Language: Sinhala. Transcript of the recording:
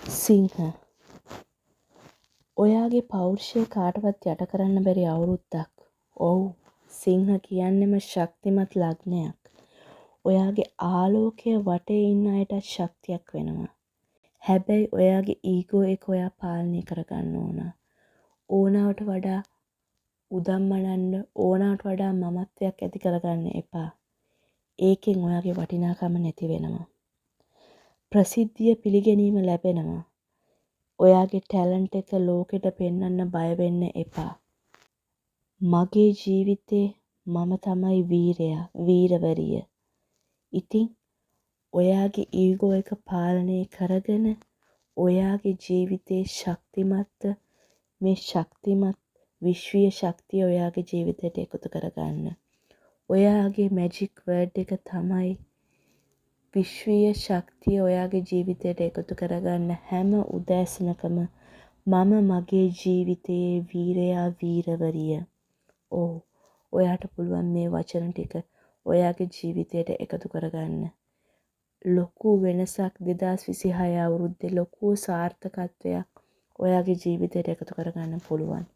සිංහ ඔයාගේ පෞරුෂය කාටවත් යට කරන්න බැරි අවුරුද්දක්. ඔව් සිංහ කියන්නෙම ශක්තිමත් ලග්නයක්. ඔයාගේ ආලෝකය වටේ ඉන්න අයටත් ශක්තියක් වෙනවා. හැබැයි ඔයාගේ ඊගෝ එක ඔයා පාලනය කරගන්න ඕන. ඕනාවට වඩා උදම්මනන්න ඕනාවට වඩා මමත්වයක් ඇති කරගන්න එපා. ඒකෙන් ඔයාගේ වටිනාකම නැති වෙනවා. ප්‍රසිද්ධිය පිළිගැනීම ලැබෙනවා. ඔයාගේ ටැලන්ට් එක ලෝකෙට පෙන්වන්න බය වෙන්න එපා. මගේ ජීවිතේ මම තමයි වීරයා, වීරවරිය. ඉතින් ඔයාගේ ඊගෝ එක පාලනය කරගෙන ඔයාගේ ජීවිතේ ශක්තිමත් මේ ශක්තිමත් විශ්වීය ශක්තිය ඔයාගේ ජීවිතයට එකතු කරගන්න. ඔයාගේ මැජික් වර්ඩ් එක තමයි විශ්වීය ශක්තිය ඔයාගේ ජීවිතයට එකතු කරගන්න හැම උදෑසනකම මම මගේ ජීවිතයේ වීරයා වීරවරිය. ඔව් ඔයාට පුළුවන් මේ වචන ටික ඔයාගේ ජීවිතයට එකතු කරගන්න. ලොකු වෙනසක් 2026 අවුරුද්දේ ලොකු සාර්ථකත්වයක් ඔයාගේ ජීවිතයට එකතු කරගන්න පුළුවන්.